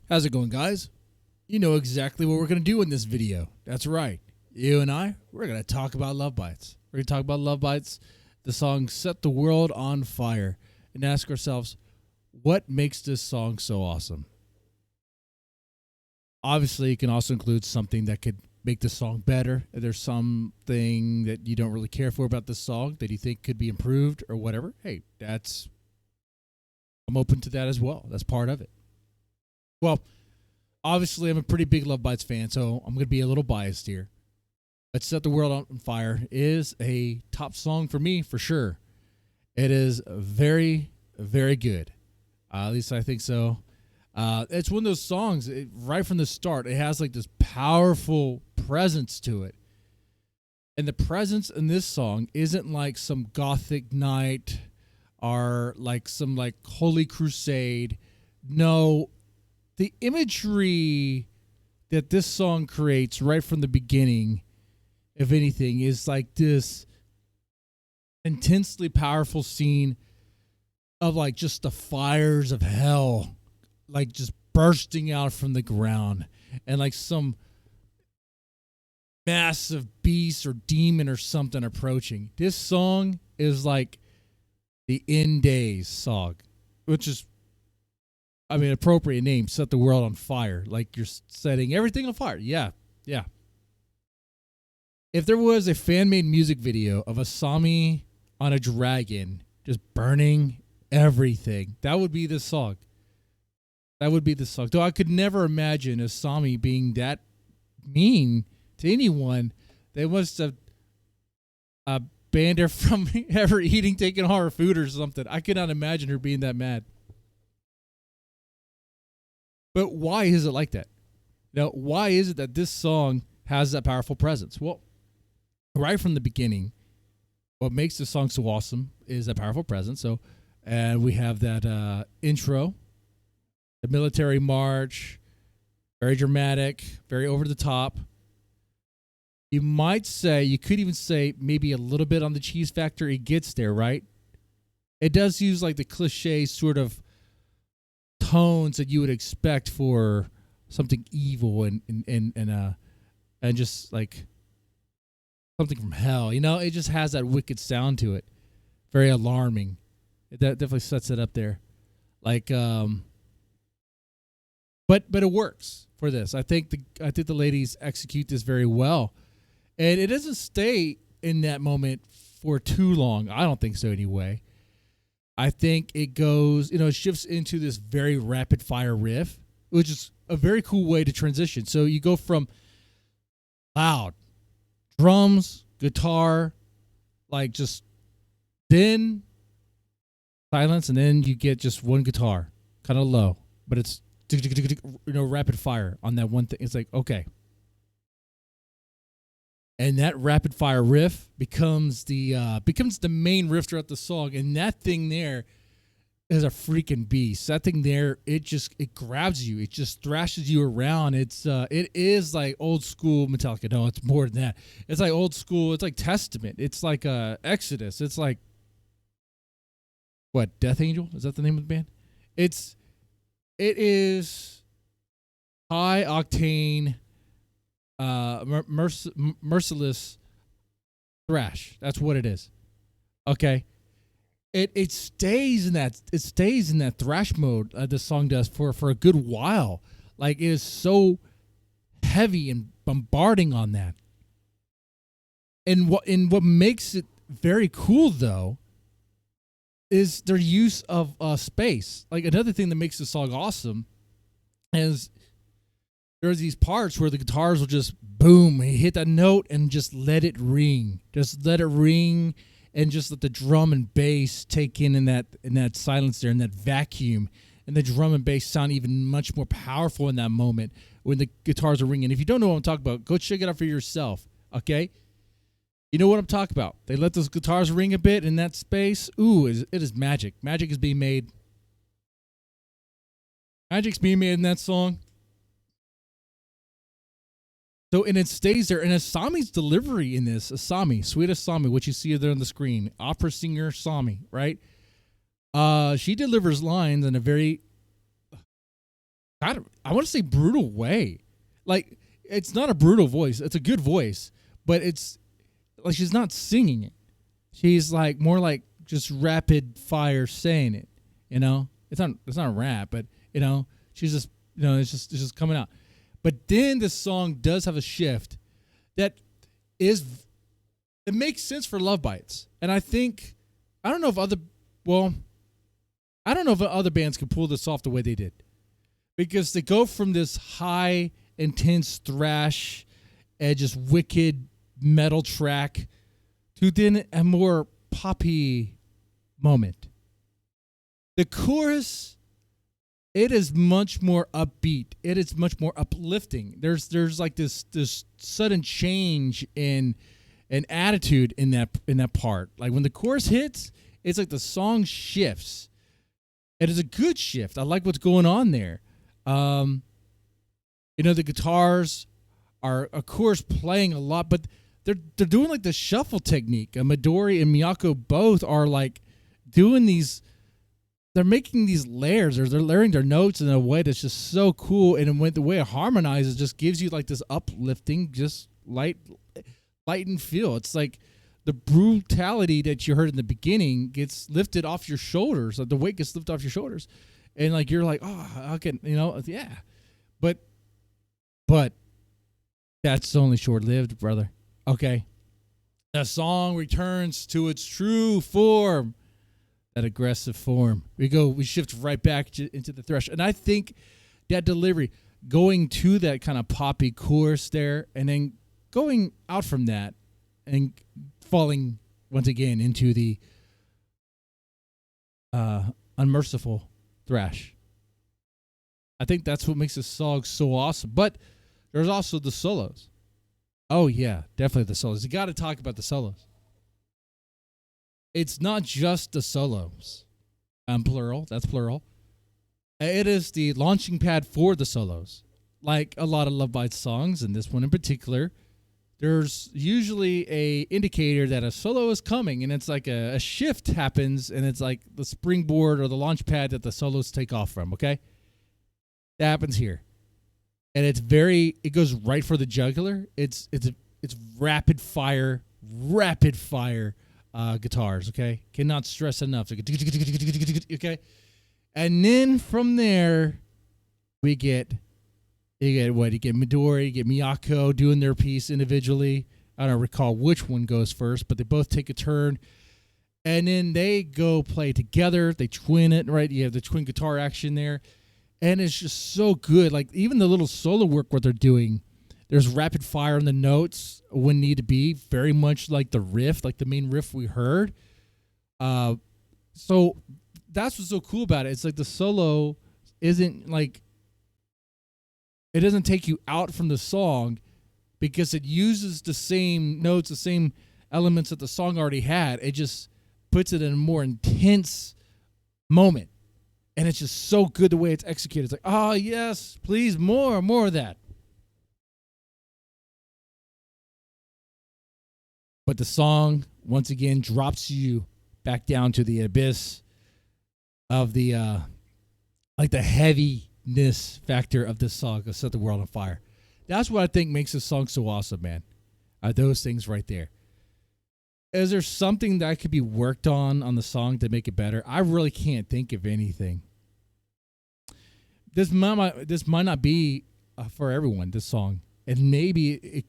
How's it going, guys? You know exactly what we're going to do in this video. That's right. You and we're going to talk about Love Bites. We're going to talk about Love Bites, the song Set the World on Fire, and ask ourselves, what makes this song so awesome? Obviously, it can also include something that could make the song better. If there's something that you don't really care for about this song that you think could be improved or whatever, hey, I'm open to that as well. That's part of it. Well, obviously, I'm a pretty big Love Bites fan, so I'm going to be a little biased here. But Set the World on Fire is a top song for me, for sure. It is very, very good. At least I think so. It's one of those songs, right from the start, it has like this powerful presence to it. And the presence in this song isn't like some gothic night or like some like holy crusade. No, the imagery that this song creates right from the beginning, if anything, is like this intensely powerful scene of like just the fires of hell, like just bursting out from the ground, and like some massive beast or demon or something approaching. This song is like the end days song, which is, I mean, appropriate name, Set the World on Fire. Like you're setting everything on fire. Yeah. If there was a fan-made music video of a Sami on a dragon just burning everything, that would be the song. That would be the song. Though I could never imagine a Sami being that mean to anyone. They must have banned her from ever eating, taking horror food or something. I could not imagine her being that mad. But why is it like that? Now, why is it that this song has that powerful presence? Well, right from the beginning, what makes this song so awesome is that powerful presence. So, and we have that intro, the military march, very dramatic, very over the top. You might say, you could even say maybe a little bit on the cheese factor. It gets there, right? It does use like the cliche sort of tones that you would expect for something evil and just like something from hell. You know, it just has that wicked sound to it. Very alarming. That definitely sets it up there. Like but it works for this. I think the ladies execute this very well. And it doesn't stay in that moment for too long. I don't think so anyway. I think it goes, it shifts into this very rapid fire riff, which is a very cool way to transition. So you go from loud drums, guitar, like just then silence, and then you get just one guitar, kind of low, but it's rapid fire on that one thing. It's like, okay. And that rapid fire riff becomes the main riff throughout the song, and that thing there is a freaking beast. That thing there, it grabs you, it just thrashes you around. It is like old school Metallica. No, it's more than that. It's like old school. It's like Testament. It's like Exodus. It's like what, Death Angel? Is that the name of the band? It is high octane. Merciless thrash. That's what it is. Okay. It stays in that thrash mode. This song does for a good while. Like it is so heavy and bombarding on that. And what makes it very cool though is their use of space. Like another thing that makes the song awesome is there's these parts where the guitars will just boom, hit that note and just let it ring. Just let it ring and just let the drum and bass take in that silence there, in that vacuum. And the drum and bass sound even much more powerful in that moment when the guitars are ringing. If you don't know what I'm talking about, go check it out for yourself, okay? You know what I'm talking about. They let those guitars ring a bit in that space. Ooh, it is magic. Magic is being made. Magic's being made in that song. So, and it stays there. And Asami's delivery in this, Sweet Asami, which you see there on the screen, opera singer Sami, right? She delivers lines in a very I want to say brutal way. Like, it's not a brutal voice. It's a good voice, but it's like she's not singing it. She's like more like just rapid fire saying it. You know, it's not a rap, but you know, she's just, you know, it's just coming out. But then the song does have a shift that it makes sense for Love Bites, and I don't know if other bands can pull this off the way they did, because they go from this high, intense thrash and just wicked metal track to then a more poppy moment. The chorus, it is much more upbeat. It is much more uplifting. There's like this sudden change in an attitude in that part. Like when the chorus hits, it's like the song shifts. It is a good shift. I like what's going on there. You know, the guitars are, of course, playing a lot, but they're doing like the shuffle technique. Midori and Miyako both are like doing these. They're making these layers, or they're layering their notes in a way that's just so cool, and the way it harmonizes just gives you like this uplifting, just light and feel. It's like the brutality that you heard in the beginning gets lifted off your shoulders, like the weight gets lifted off your shoulders, and like you're like, oh, I can, you know, yeah, but that's only short-lived, brother. Okay, the song returns to its true form. That aggressive form. We shift right back into the thrash. And I think that delivery, going to that kind of poppy chorus there, and then going out from that and falling once again into the unmerciful thrash. I think that's what makes this song so awesome. But there's also the solos. Oh, yeah, definitely the solos. You got to talk about the solos. It's not just the solos. Plural. That's plural. It is the launching pad for the solos. Like a lot of Love Bites songs, and this one in particular, there's usually a indicator that a solo is coming, and it's like a shift happens, and it's like the springboard or the launch pad that the solos take off from, okay? That happens here. And it goes right for the jugular. It's rapid fire guitars, okay? Cannot stress enough. Okay? And then from there, you get Midori, you get Miyako doing their piece individually. I don't recall which one goes first, but they both take a turn. And then they go play together. They twin it, right? You have the twin guitar action there. And it's just so good. Like, even the little solo work, what they're doing, there's rapid fire on the notes when need to be, very much like the riff, like the main riff we heard. So that's what's so cool about it. It's like the solo isn't like, it doesn't take you out from the song because it uses the same notes, the same elements that the song already had. It just puts it in a more intense moment. And it's just so good the way it's executed. It's like, oh, yes, please, more of that. But the song, once again, drops you back down to the abyss of the the heaviness factor of this song of Set the World on Fire. That's what I think makes this song so awesome, man. Those things right there. Is there something that could be worked on the song to make it better? I really can't think of anything. This might not be for everyone, this song. And maybe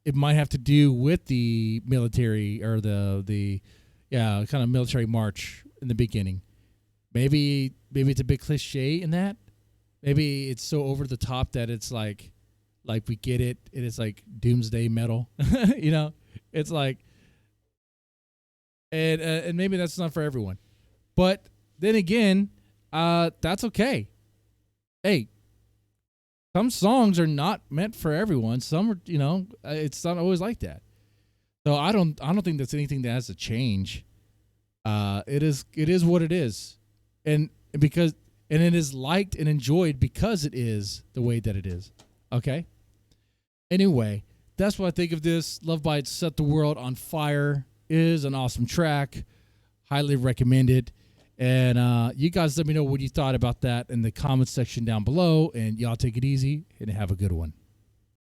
it might have to do with the military or the kind of military march in the beginning. Maybe it's a bit cliche in that. Maybe it's so over the top that it's like we get it. It is like doomsday metal, you know. It's like, and maybe that's not for everyone. But then again, that's okay. Hey, some songs are not meant for everyone. Some are, you know, it's not always like that. So I don't think that's anything that has to change. It is what it is, and it is liked and enjoyed because it is the way that it is. Okay. Anyway, that's what I think of this. Love Bites Set the World on Fire is an awesome track. Highly recommend it. And you guys let me know what you thought about that in the comments section down below. And y'all take it easy and have a good one.